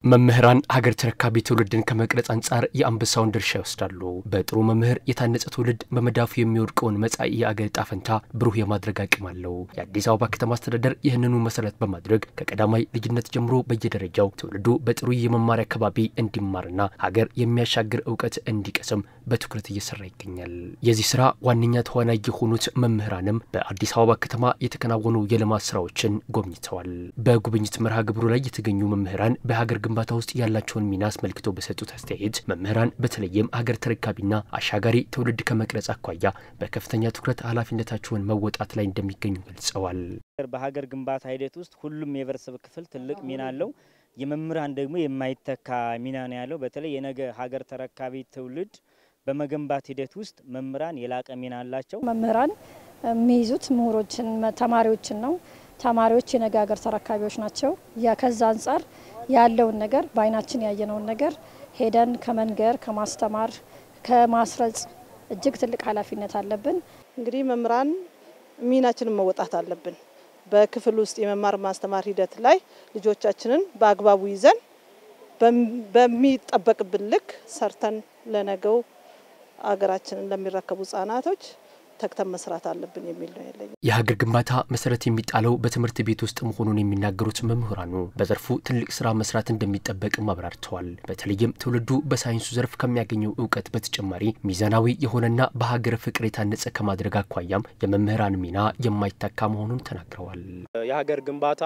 መምህራን ሀገር ተረካቢ ትውልድን ከመቅረጽ አንጻር የአንበሳውን ድርሻ ይወስዳሉ። በጥሩ መምህር የታነጸ ትውልድ በመዳፉ የሚወድቀውን መጻኢ የአገር ዕጣ ፈንታ ብሩህ የማድረግ አቅም አለው። የአዲስ አበባ ከተማ አስተዳደር ይህንኑ መሰረት በማድረግ ከቀዳማይ ልጅነት ጀምሮ በየደረጃው ትውልዱ በጥሩ የመማሪያ አካባቢ እንዲማርና ሀገር የሚያሻግር ዕውቀት እንዲቀስም በትኩረት እየሰራ ይገኛል። የዚህ ስራ ዋነኛ ተዋናይ የሆኑት መምህራንም በአዲስ አበባ ከተማ የተከናወኑ የልማት ስራዎችን ጎብኝተዋል። በጉብኝት መርሃ ግብሩ ላይ የተገኙ መምህራን በሀገር ግንባታ ውስጥ ያላቸውን ሚና አስመልክቶ በሰጡት አስተያየት መምህራን በተለይም ሀገር ተረካቢና አሻጋሪ ትውልድ ከመቅረጽ አኳያ በከፍተኛ ትኩረት ኃላፊነታቸውን መወጣት ላይ እንደሚገኙ ገልጸዋል። በሀገር ግንባታ ሂደት ውስጥ ሁሉም የህብረተሰብ ክፍል ትልቅ ሚና አለው። የመምህራን ደግሞ የማይተካ ሚና ነው ያለው። በተለይ የነገ ሀገር ተረካቢ ትውልድ በመገንባት ሂደት ውስጥ መምህራን የላቀ ሚና አላቸው። መምህራን የሚይዙት ምሁሮችን ተማሪዎችን ነው። ተማሪዎች የነገ ሀገር ተረካቢዎች ናቸው። ከዛ አንፃር ያለውን ነገር በአይናችን ያየነውን ነገር ሄደን ከመንገር ከማስተማር ከማስረጽ እጅግ ትልቅ ኃላፊነት አለብን። እንግዲህ መምህራን ሚናችንን መወጣት አለብን። በክፍል ውስጥ የመማር ማስተማር ሂደት ላይ ልጆቻችንን በአግባቡ ይዘን በሚጠበቅብን ልክ ሰርተን ለነገው አገራችንን ለሚረከቡ ህጻናቶች ተክተን መስራት አለብን የሚል ነው ያለኝ። የሀገር ግንባታ መሰረት የሚጣለው በትምህርት ቤት ውስጥ መሆኑን የሚናገሩት መምህራኑ በዘርፉ ትልቅ ስራ መስራት እንደሚጠበቅ አብራርተዋል። በተለይም ትውልዱ በሳይንሱ ዘርፍ ከሚያገኘው ዕውቀት በተጨማሪ ሚዛናዊ የሆነና በሀገር ፍቅር የታነጸ ከማድረግ አኳያም የመምህራን ሚና የማይተካ መሆኑን ተናግረዋል። የሀገር ግንባታ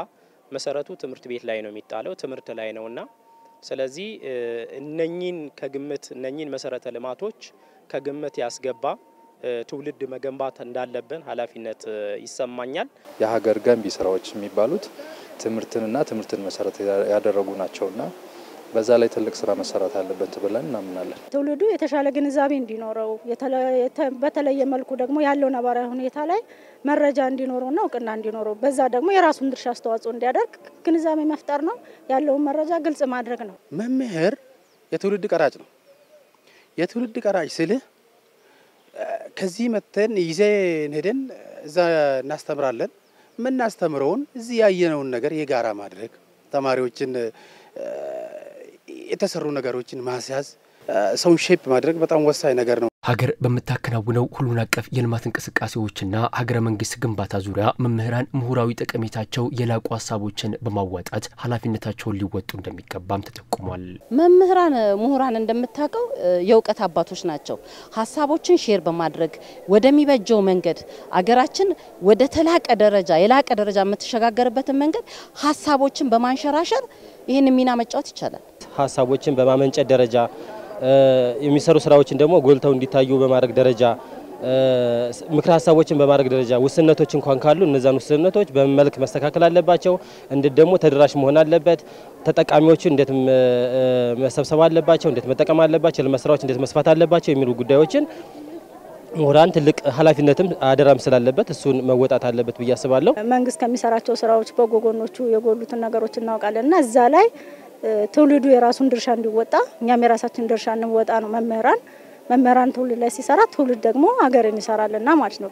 መሰረቱ ትምህርት ቤት ላይ ነው የሚጣለው፣ ትምህርት ላይ ነውና ስለዚህ እነኚህን መሰረተ ልማቶች ከግምት ያስገባ ትውልድ መገንባት እንዳለብን ኃላፊነት ይሰማኛል። የሀገር ገንቢ ስራዎች የሚባሉት ትምህርትን መሰረት ያደረጉ ናቸውና በዛ ላይ ትልቅ ስራ መሰራት አለበት ብለን እናምናለን። ትውልዱ የተሻለ ግንዛቤ እንዲኖረው በተለየ መልኩ ደግሞ ያለው ነባራዊ ሁኔታ ላይ መረጃ እንዲኖረውና እውቅና እንዲኖረው በዛ ደግሞ የራሱን ድርሻ አስተዋጽኦ እንዲያደርግ ግንዛቤ መፍጠር ነው። ያለውን መረጃ ግልጽ ማድረግ ነው። መምህር የትውልድ ቀራጭ ነው። የትውልድ ቀራጭ ስልህ ከዚህ መተን ይዘን ሄደን እዛ እናስተምራለን። ምናስተምረውን እዚህ ያየነውን ነገር የጋራ ማድረግ ተማሪዎችን የተሰሩ ነገሮችን ማስያዝ ሰውን ሼፕ ማድረግ በጣም ወሳኝ ነገር ነው። ሀገር በመታከናውነው ሁሉን አቀፍ የልማት እንቅስቃሴዎችና ሀገረ መንግስት ግንባታ ዙሪያ መምህራን ምሁራዊ ጠቀሜታቸው የላቁ ሀሳቦችን በማዋጣት ኃላፊነታቸውን ሊወጡ እንደሚገባም ተጠቁሟል። መምህራን ምሁራን እንደምታውቀው የዕውቀት አባቶች ናቸው። ሀሳቦችን ሼር በማድረግ ወደሚበጀው መንገድ አገራችን ወደ የላቀ ደረጃ የምትሸጋገርበትን መንገድ ሀሳቦችን በማንሸራሸር ይህን ሚና መጫወት ይቻላል። ሀሳቦችን በማመንጨት ደረጃ የሚሰሩ ስራዎችን ደግሞ ጎልተው እንዲታዩ በማድረግ ደረጃ ምክር ሀሳቦችን በማድረግ ደረጃ ውስንነቶች እንኳን ካሉ እነዛን ውስንነቶች በመልክ መስተካከል አለባቸው። እንዴት ደግሞ ተደራሽ መሆን አለበት፣ ተጠቃሚዎቹ እንዴት መሰብሰብ አለባቸው፣ እንዴት መጠቀም አለባቸው፣ ለመስራዎች እንዴት መስፋት አለባቸው የሚሉ ጉዳዮችን ምሁራን ትልቅ ኃላፊነትም አደራም ስላለበት እሱን መወጣት አለበት ብዬ አስባለሁ። መንግስት ከሚሰራቸው ስራዎች በጎጎኖቹ የጎሉትን ነገሮች እናውቃለንና እዛ ላይ ትውልዱ የራሱን ድርሻ እንዲወጣ እኛም የራሳችን ድርሻ እንወጣ ነው። መምህራን ትውልድ ላይ ሲሰራ ትውልድ ደግሞ ሀገርን ይሰራልና ማለት ነው።